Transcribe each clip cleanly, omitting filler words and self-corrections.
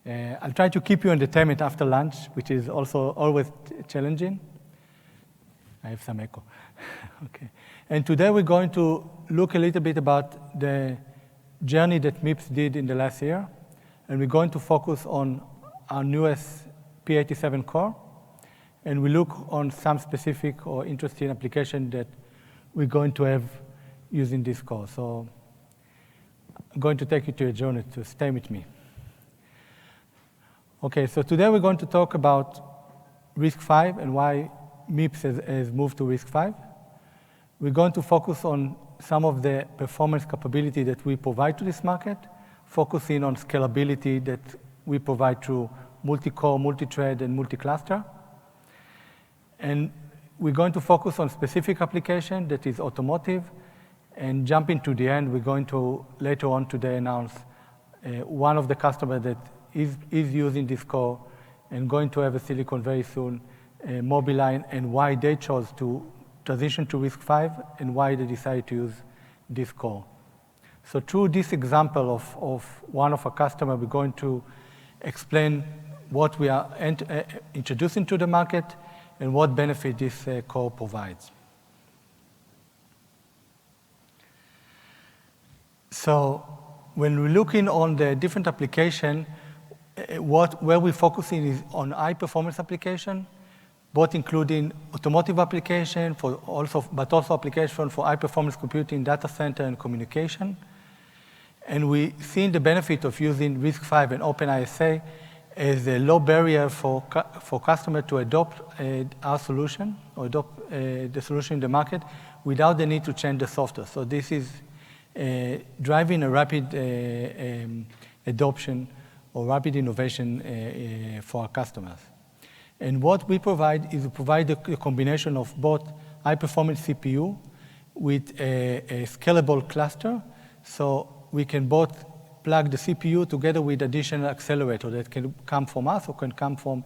I'll try to keep you entertained after lunch, which is also always challenging. I have some echo. Okay. And today we're going to look a little bit about the journey that MIPS did in the last year. And we're going to focus on our newest P87 core. And we look on some specific or interesting application that we're going to have using this core. So I'm going to take you to a journey, to stay with me. Okay, so today we're going to talk about RISC-V and why MIPS has moved to RISC-V. We're going to focus on some of the performance capability that we provide to this market, focusing on scalability that we provide through multi-core, multi-thread, and multi-cluster. And we're going to focus on specific application that is automotive. And jumping to the end, we're going to later on today announce one of the customers that is using this core and going to have a silicon very soon, Mobileye, and why they chose to transition to RISC-V and why they decided to use this core. So through this example of one of our customers, we're going to explain what we are introducing to the market and what benefit this core provides. So when we're looking on the different application, where we're focusing is on high-performance application, both including automotive application, but also application for high-performance computing, data center, and communication. And we see the benefit of using RISC-V and OpenISA as a low barrier for customer to adopt our solution or adopt the solution in the market without the need to change the software. So this is driving a rapid adoption or rapid innovation for our customers. And what we provide is we provide a combination of both high-performance CPU with a scalable cluster. So we can both plug the CPU together with additional accelerator that can come from us or can come from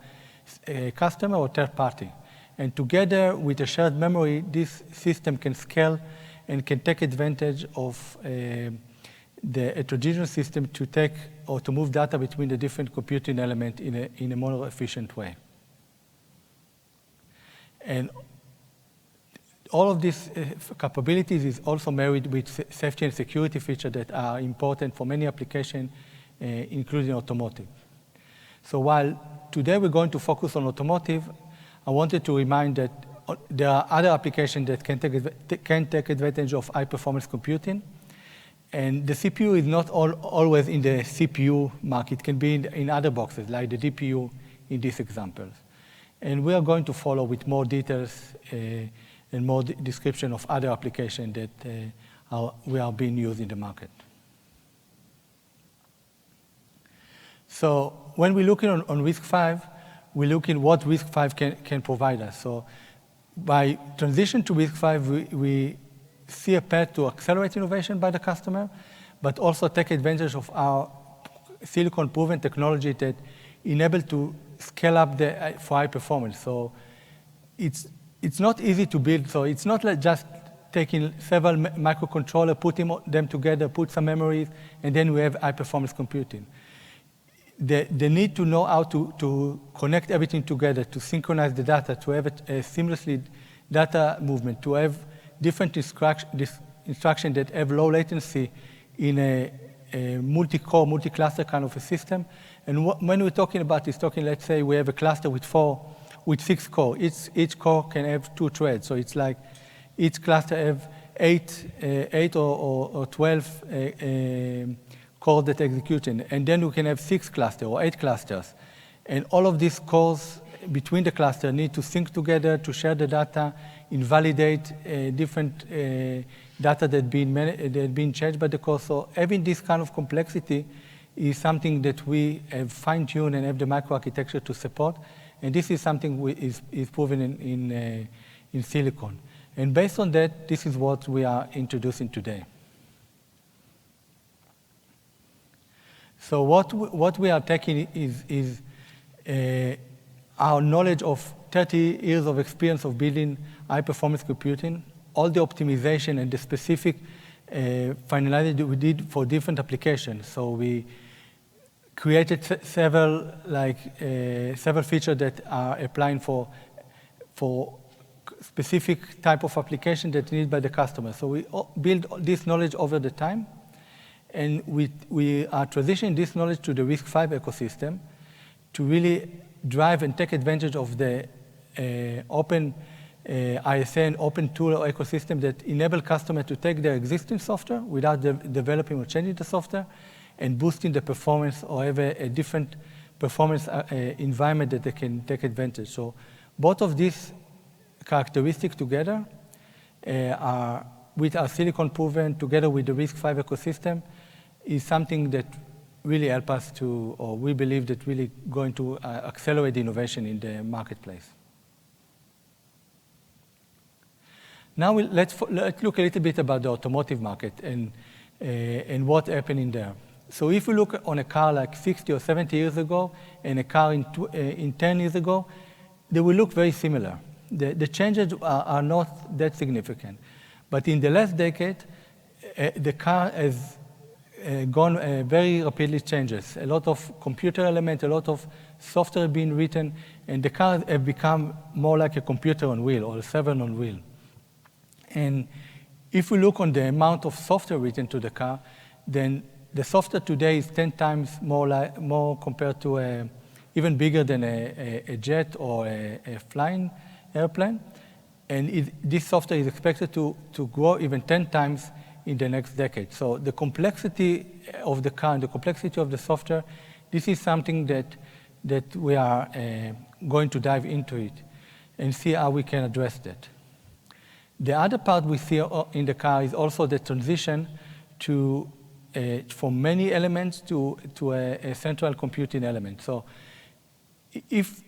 a customer or third party. And together with a shared memory, this system can scale and can take advantage of the heterogeneous system to take or to move data between the different computing elements in a more efficient way. And all of these capabilities is also married with safety and security features that are important for many applications, including automotive. So while today we're going to focus on automotive, I wanted to remind that there are other applications that can take advantage of high-performance computing. And the CPU is not always in the CPU market. It can be in other boxes, like the DPU in these examples. And we are going to follow with more details and more description of other applications that we are being used in the market. So when we're looking on RISC-V, we're looking what RISC-V can provide us. So by transition to RISC-V, we see a path to accelerate innovation by the customer, but also take advantage of our silicon-proven technology that enable to scale up for high performance. So it's not easy to build. So it's not like just taking several microcontrollers, putting them together, put some memories, and then we have high-performance computing. The need to know how to connect everything together, to synchronize the data, to have a seamlessly data movement, to have different instructions that have low latency in a multi-core, multi-cluster kind of a system. And when we're talking about this, let's say we have a cluster with 6 cores. Each core can have 2 threads. So it's like each cluster have 8 or 12 cores that execute. And then we can have 6 clusters or 8 clusters. And all of these cores between the cluster need to sync together to share the data, invalidate different data that been changed by the core. So having this kind of complexity is something that we have fine-tuned and have the microarchitecture to support. And this is something is proven in silicon. And based on that, this is what we are introducing today. So what we are taking is our knowledge of 30 years of experience of building high-performance computing, all the optimization and the specific finality that we did for different applications. So we created several features that are applying for specific type of application that needed by the customer. So we build this knowledge over the time, and we are transitioning this knowledge to the RISC-V ecosystem to really drive and take advantage of the open ISA and open tool ecosystem that enable customers to take their existing software without developing or changing the software and boosting the performance or have a different performance environment that they can take advantage. So both of these characteristics together are with our silicon proven together with the RISC-V ecosystem is something that really help us to, or we believe that really going to accelerate the innovation in the marketplace. Now let's look a little bit about the automotive market and what's happening there. So if we look on a car like 60 or 70 years ago and a car in 10 years ago, they will look very similar. The changes are not that significant. But in the last decade, the car has gone very rapidly changes. A lot of computer elements, a lot of software being written, and the car have become more like a computer on wheel or a server on wheel. And if we look on the amount of software written to the car, then the software today is 10 times more compared to even bigger than a jet or a flying airplane. And this software is expected to grow even 10 times in the next decade. So the complexity of the car and the complexity of the software, this is something that we are going to dive into it and see how we can address that. The other part we see in the car is also the transition from many elements to a central computing element. So if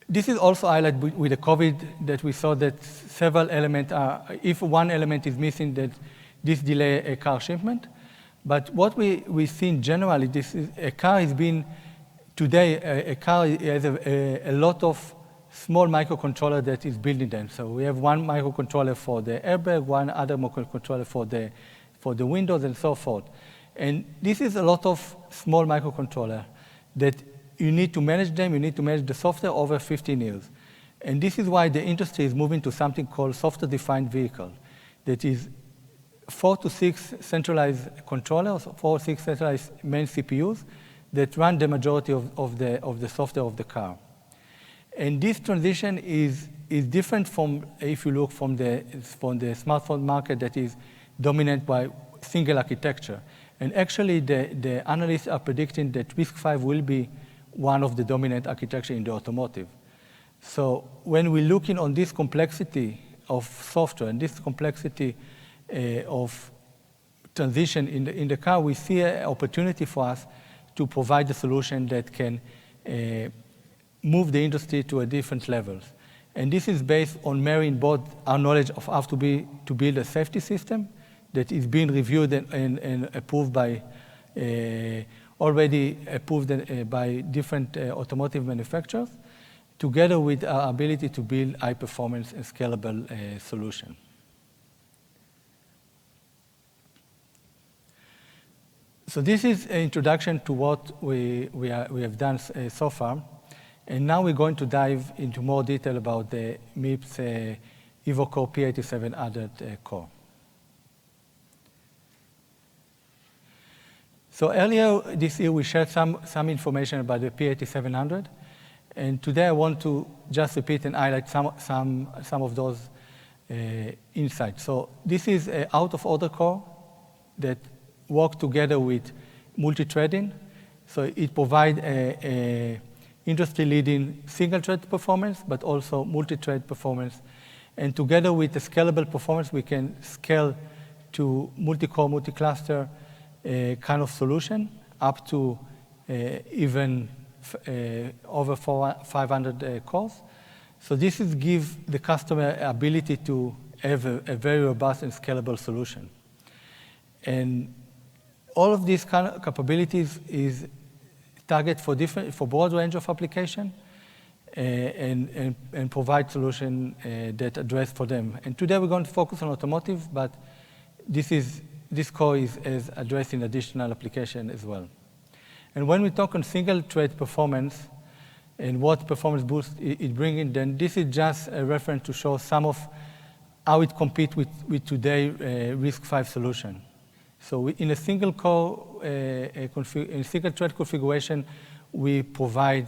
this is also highlighted with the COVID that we saw that several elements are, if one element is missing, that this delay a car shipment. But what we see in general, a car has been, today, a car has a lot of small microcontroller that is built in them. So we have one microcontroller for the airbag, one other microcontroller for the windows, and so forth. And this is a lot of small microcontroller that you need to manage them, you need to manage the software over 15 years. And this is why the industry is moving to something called software-defined vehicle, that is 4 to 6 centralized controllers, 4 or 6 centralized main CPUs that run the majority of the software of the car. And this transition is different from, if you look from the smartphone market that is dominated by single architecture. And actually, the analysts are predicting that RISC-V will be one of the dominant architecture in the automotive. So when we're looking on this complexity of software and this complexity of transition in the car, we see an opportunity for us to provide a solution that can move the industry to a different levels. And this is based on marrying both our knowledge of how to build a safety system that is being reviewed and approved by, already approved by different automotive manufacturers, together with our ability to build high performance and scalable solution. So this is an introduction to what we have done so far. And now we're going to dive into more detail about the MIPS eVocore P8700 core. So earlier this year, we shared some information about the P8700. And today I want to just repeat and highlight some of those insights. So this is an out-of-order core that works together with multi-threading. So it provides a industry-leading single-thread performance, but also multi-thread performance. And together with the scalable performance, we can scale to multi-core, multi-cluster kind of solution, up to even over 500 cores. So this is give the customer ability to have a very robust and scalable solution. And all of these kind of capabilities is target for broad range of application and provide solution that address for them. And today we're going to focus on automotive, but this core is addressing additional application as well. And when we talk on single-thread performance and what performance boost it brings in, then this is just a reference to show some of how it competes with today's RISC-V solution. So in a single core, in single-thread configuration, we provide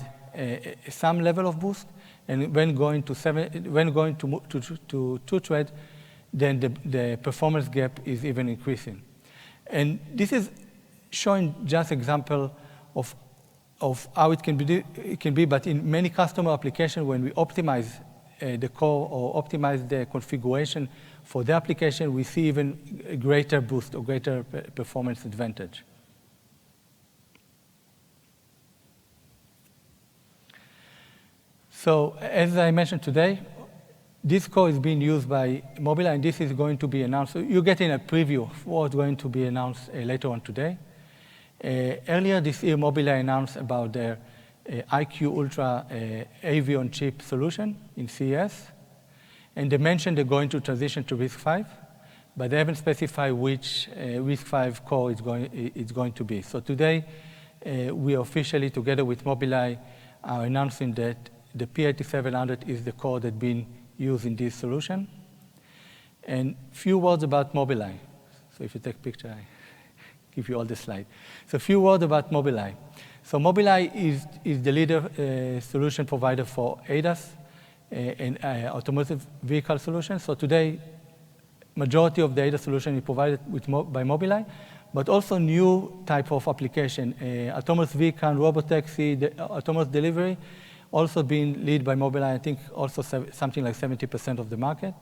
some level of boost, and when going to two-thread, then the performance gap is even increasing. And this is showing just example of how it can be, but in many customer applications, when we optimize the core or optimize the configuration for the application, we see even a greater boost or greater performance advantage. So as I mentioned today, this core is being used by Mobileye, and this is going to be announced. So you're getting a preview of what's going to be announced later on today. Earlier this year, Mobileye announced about their IQ Ultra AV on chip solution in CES. And they mentioned they're going to transition to RISC-V, but they haven't specified which RISC-V core it's going to be. So today, we officially, together with Mobileye, are announcing that the P8700 is the core that's being used in this solution. And few words about Mobileye. So if you take a picture, I give you all the slides. So a few words about Mobileye. So Mobileye is the leader solution provider for ADAS and automotive vehicle solutions. So today, majority of the ADAS solution is provided by Mobileye, but also new type of application, autonomous vehicle, robotaxi, autonomous delivery, also being led by Mobileye. I think also something like 70% of the market.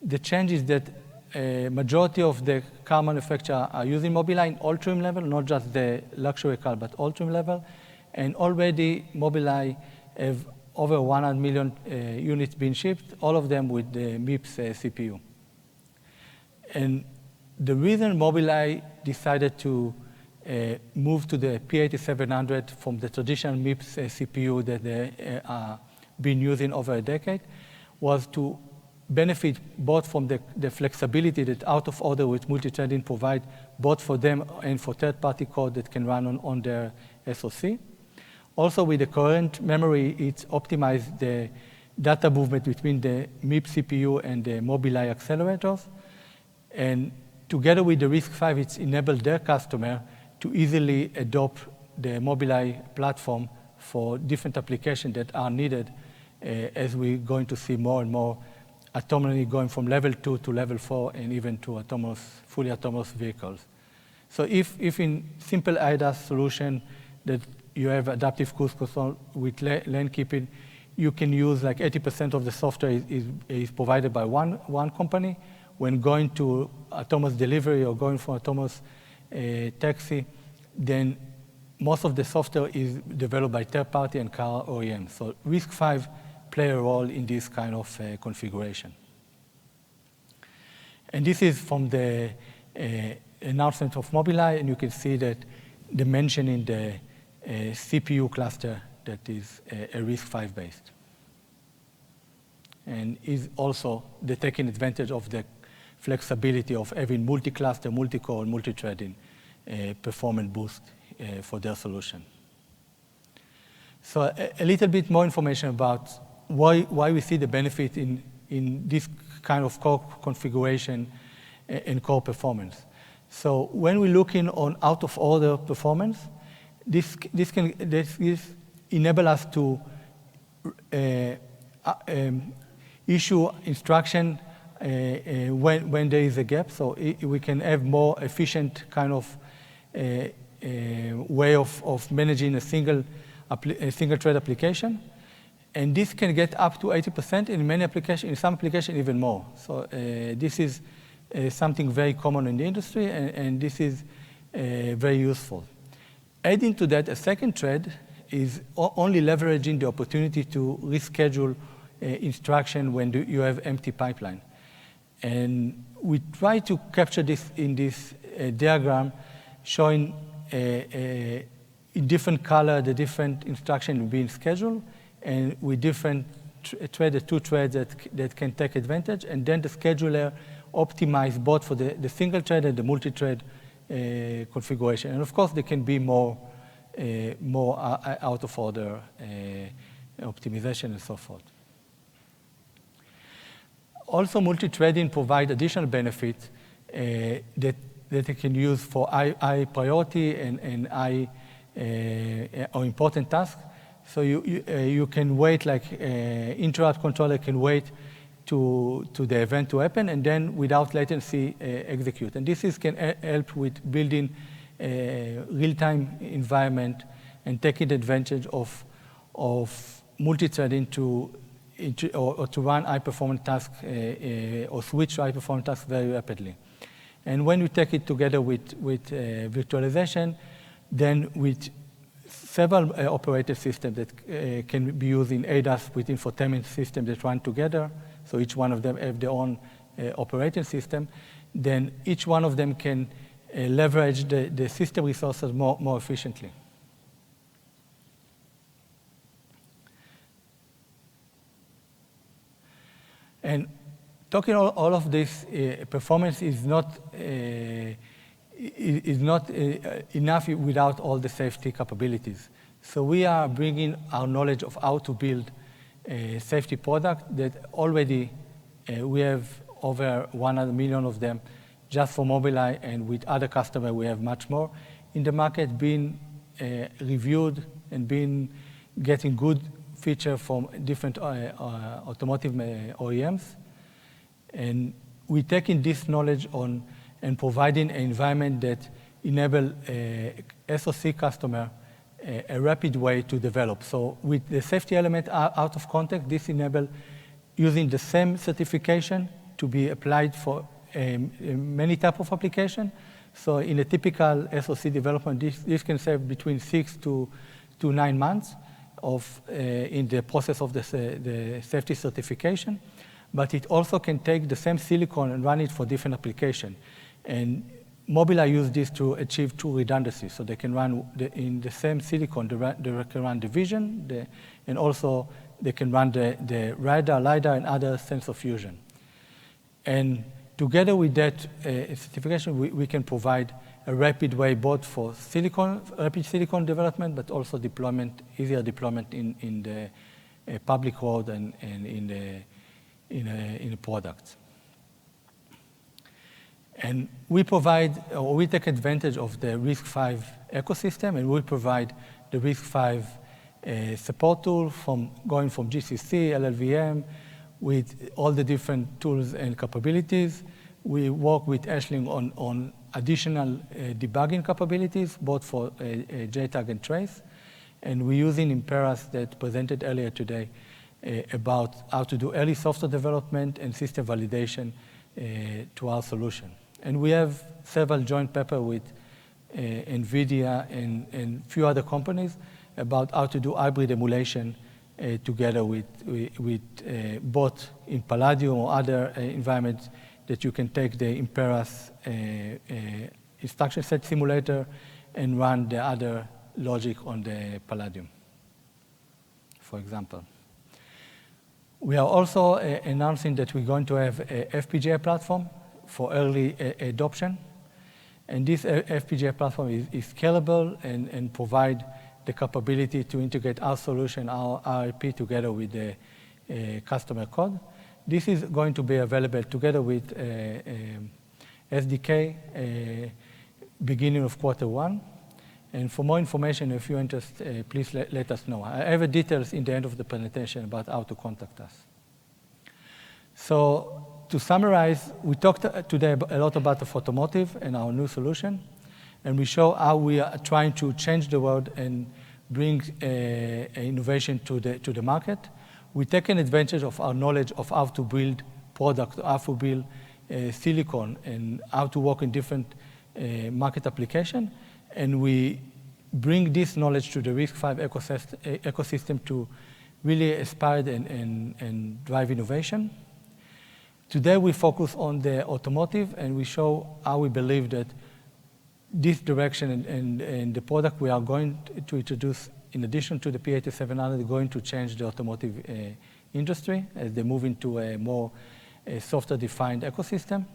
The change is that majority of the car manufacturers are using Mobileye in all trim level, not just the luxury car, but all trim level. And already Mobileye have over 100 million units being shipped, all of them with the MIPS CPU. And the reason Mobileye decided to move to the P8700 from the traditional MIPS CPU that they are been using over a decade was to benefit both from the flexibility that out-of-order with multi-threading provide both for them and for third-party code that can run on their SoC. Also, with the current memory, it's optimized the data movement between the MIPS CPU and the Mobileye accelerators. And together with the RISC-V, it's enabled their customer to easily adopt the Mobileye platform for different applications that are needed as we're going to see more and more autonomy going from level 2 to level 4 and even to fully autonomous vehicles. So if in simple ADAS solution that you have adaptive cruise control with lane keeping, you can use like 80% of the software is provided by one company. When going to autonomous delivery or going for autonomous taxi, then most of the software is developed by third party and car OEM. So RISC-V play a role in this kind of configuration. And this is from the announcement of Mobileye, and you can see that they mention in the CPU cluster that is a RISC-V based. And is also they're taking advantage of the flexibility of having multi-cluster, multi-core, multi-threading performance boost for their solution. So a little bit more information about why we see the benefit in this kind of core configuration and core performance. So when we're looking on out-of-order performance, this enable us to issue instruction when there is a gap. So we can have more efficient kind of way of managing a single thread application. And this can get up to 80% in many applications, in some applications even more. So this is something very common in the industry, and this is very useful. Adding to that, a second thread is only leveraging the opportunity to reschedule instruction when you have empty pipeline. And we try to capture this in this diagram, showing in different color the different instructions being scheduled, and with different two threads that can take advantage, and then the scheduler optimize both for the single thread and the multi-thread configuration. And of course, there can be more more out-of-order optimization and so forth. Also, multi-threading provides additional benefits that they can use for high priority and high or important tasks. So you can wait, like interrupt controller can wait to the event to happen, and then without latency execute. And this can help with building a real-time environment and taking advantage of multi-threading to run high-performance tasks or switch to high-performance tasks very rapidly. And when we take it together with virtualization, then with several operating systems that can be used in ADAS with infotainment systems that run together, so each one of them have their own operating system, then each one of them can leverage the system resources more efficiently. And talking all of this, performance is not enough without all the safety capabilities. So we are bringing our knowledge of how to build a safety product that already we have over 100 million of them just for Mobileye, and with other customers we have much more in the market, being reviewed and getting good features from different automotive OEMs. And we're taking this knowledge on and providing an environment that enable SoC customer a rapid way to develop. So with the safety element out of context, this enables using the same certification to be applied for many types of applications. So in a typical SoC development, this can save between 6 to 9 months in the process of the safety certification. But it also can take the same silicon and run it for different applications. And Mobileye use this to achieve true redundancy. So they can run in the same silicon, they can run the vision, and also they can run the radar, LiDAR, and other sensor fusion. And together with that certification, we can provide a rapid way both for rapid silicon development, but also easier deployment in the public road and in the products. And we take advantage of the RISC-V ecosystem, and we provide the RISC-V support tool going from GCC, LLVM, with all the different tools and capabilities. We work with Ashling on additional debugging capabilities, both for JTAG and trace. And we're using Imperas that presented earlier today about how to do early software development and system validation to our solution. And we have several joint papers with NVIDIA and few other companies about how to do hybrid emulation together with both in Palladium or other environments that you can take the Imperas instruction set simulator and run the other logic on the Palladium, for example. We are also announcing that we're going to have a FPGA platform for early adoption. And this FPGA platform is scalable and provide the capability to integrate our solution, our IP, together with the customer code. This is going to be available together with SDK beginning of Q1. And for more information, if you're interested, please let us know. I have details in the end of the presentation about how to contact us. So to summarize, we talked today a lot about the automotive and our new solution. And we show how we are trying to change the world and bring innovation to the market. We take advantage of our knowledge of how to build products, how to build silicon, and how to work in different market applications. And we bring this knowledge to the RISC-V ecosystem to really aspire and drive innovation. Today we focus on the automotive, and we show how we believe that this direction and the product we are going to introduce, in addition to the P8700, is going to change the automotive industry as they move into a more software-defined ecosystem.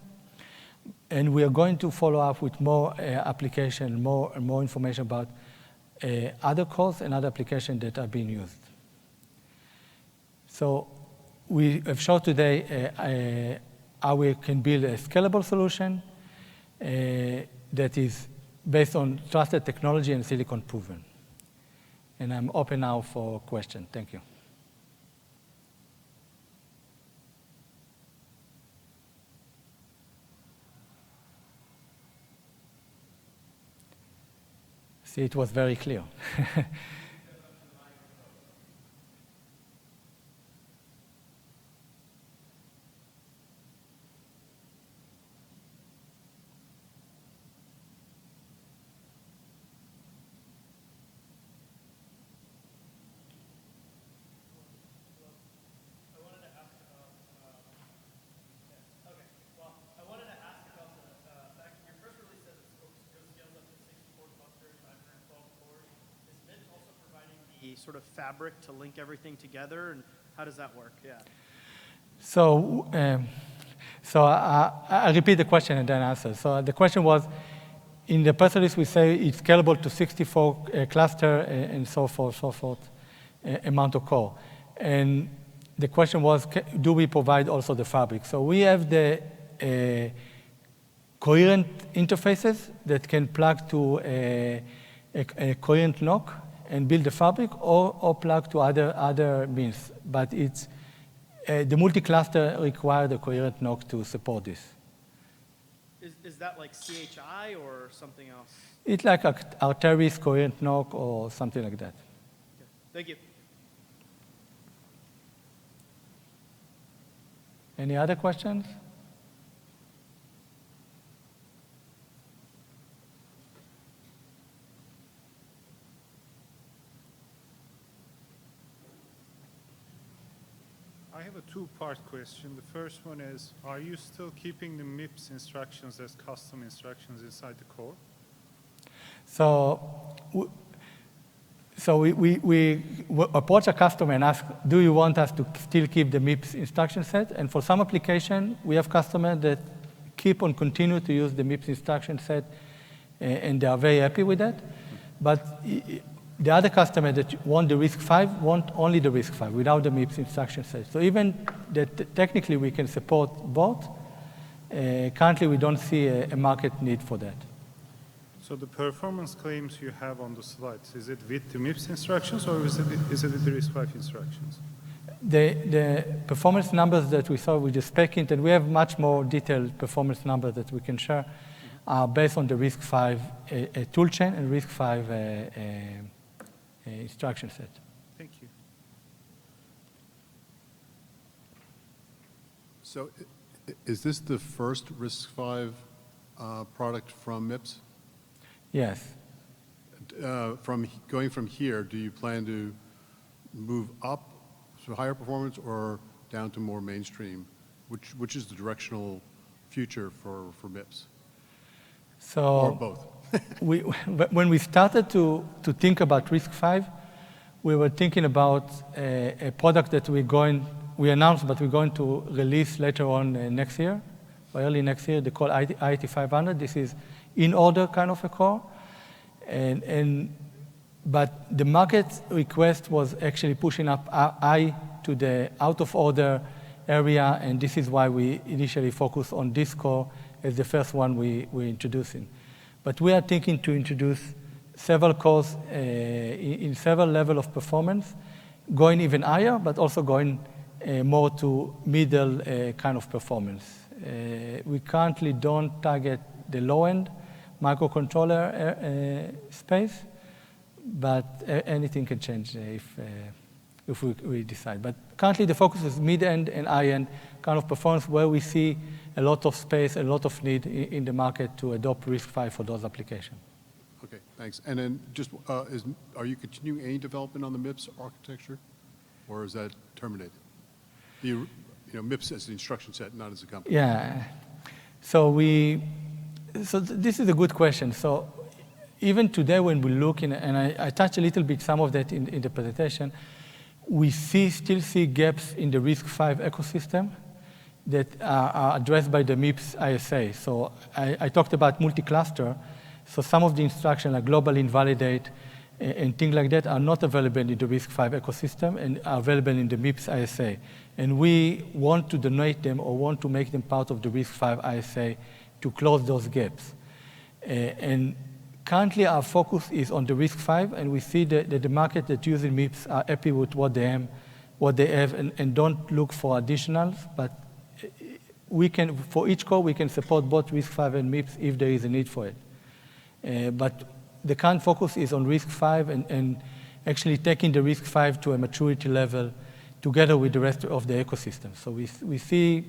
And we are going to follow up with more application, more information about other cores and other applications that are being used. So we have shown today how we can build a scalable solution that is based on trusted technology and silicon proven. And I'm open now for questions. Thank you. See, it was very clear. Sort of fabric to link everything together, and how does that work? Yeah. So, I repeat the question and then answer. So the question was, in the press release we say it's scalable to 64 cluster and so forth, amount of core. And the question was, do we provide also the fabric? So we have the coherent interfaces that can plug to a coherent NOC and build the fabric, or plug to other means. But it's the multi-cluster require the coherent NOC to support this. Is that like CHI or something else? It's like Arteris coherent NOC or something like that. Okay. Thank you. Any other questions? I have a two-part question. The first one is, are you still keeping the MIPS instructions as custom instructions inside the core? So we approach a customer and ask, do you want us to still keep the MIPS instruction set? And for some application, we have customers that keep on continue to use the MIPS instruction set, and they are very happy with that. But the other customer that want the RISC-V want only the RISC-V without the MIPS instruction set. So even that technically we can support both, currently we don't see a market need for that. So the performance claims you have on the slides, is it with the MIPS instructions or is it with the RISC-V instructions? The performance numbers that we saw with the spec int, and we have much more detailed performance numbers that we can share, are based on the RISC-V toolchain and RISC-V instruction set. Thank you. So is this the first RISC-V product from MIPS? Yes. Going from here, do you plan to move up to higher performance or down to more mainstream? Which is the directional future for MIPS? So or both? When we started to think about RISC-V, we were thinking about a product that we announced, but we're going to release later on next year, or early next year. They call IT500. This is in order kind of a core, but the market request was actually pushing up I to the out of order area, and this is why we initially focused on this core as the first one we're introducing. But we are thinking to introduce several cores in several levels of performance, going even higher, but also going more to middle kind of performance. We currently don't target the low-end microcontroller space, but anything can change if we decide. But currently the focus is mid-end and high-end kind of performance, where we see a lot of space, a lot of need in the market to adopt RISC-V for those applications. Okay, thanks. And then just, are you continuing any development on the MIPS architecture, or is that terminated? MIPS as an instruction set, not as a company. Yeah. So this is a good question. So even today when we look, and I touched a little bit some of that in the presentation, we still see gaps in the RISC-V ecosystem that are addressed by the MIPS ISA. So I talked about multi-cluster. So some of the instructions like global invalidate and things like that are not available in the RISC-V ecosystem and are available in the MIPS ISA. And we want to donate them or want to make them part of the RISC-V ISA to close those gaps. And currently, our focus is on the RISC-V, and we see that the market that uses MIPS are happy with what they have, and don't look for additionals. But we can, for each core, we can support both RISC-V and MIPS if there is a need for it. But the current focus is on RISC-V and actually taking the RISC-V to a maturity level together with the rest of the ecosystem. So we see,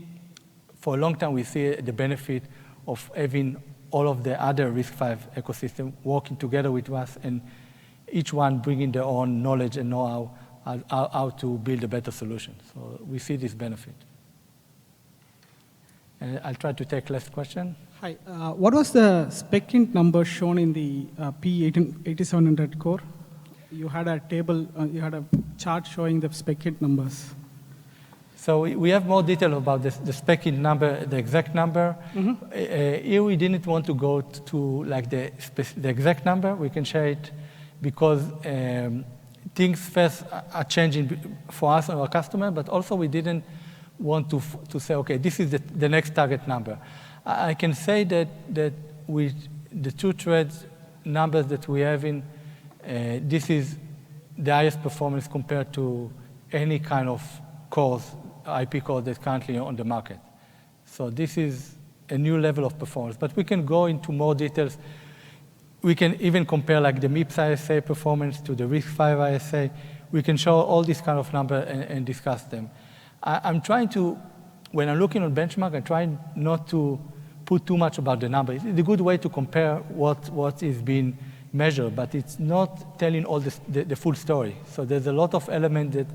for a long time, we see the benefit of having all of the other RISC-V ecosystem working together with us, and each one bringing their own knowledge and know how to build a better solution. So we see this benefit. And I'll try to take last question. Hi. What was the spec int number shown in the P8700 core? You had a table, you had a chart showing the spec int numbers. So we have more detail about the spec int number, the exact number. Here we didn't want to go to like the exact number. We can share it because things first are changing for us and our customer, but also we didn't want to say, okay, this is the next target number. I can say that with the 2 threads numbers that we have in, this is the highest performance compared to any kind of cores, IP core that's currently on the market. So this is a new level of performance. But we can go into more details. We can even compare like the MIPS ISA performance to the RISC-V ISA. We can show all these kind of numbers and discuss them. I'm trying to, when I'm looking on benchmark, I try not to put too much about the number. It's a good way to compare what is being measured, but it's not telling all the full story. So there's a lot of elements that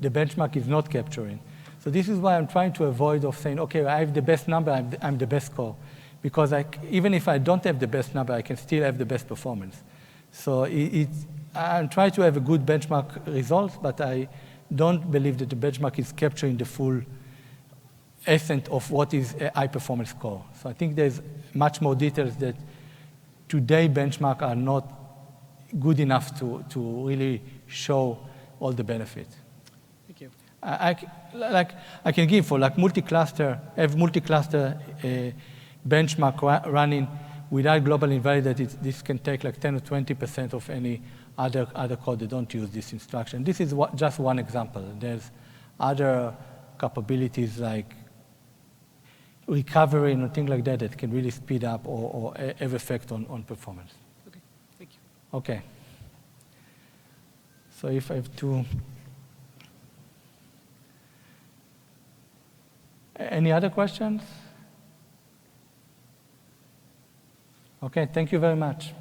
the benchmark is not capturing. So this is why I'm trying to avoid of saying, okay, I have the best number, I'm the best core. Because even if I don't have the best number, I can still have the best performance. So I'm trying to have a good benchmark results, but I don't believe that the benchmark is capturing the full essence of what is a high-performance core. So I think there's much more details that today benchmark are not good enough to really show all the benefits. Thank you. I can give for like multi-cluster, have multi-cluster benchmark running without global invalidated. This can take like 10 or 20% of any other code that don't use this instruction. This is just one example. There's other capabilities like recovery and things like that that can really speed up or have effect on performance. Okay, thank you. Okay. So if I have to... Any other questions? Okay, thank you very much.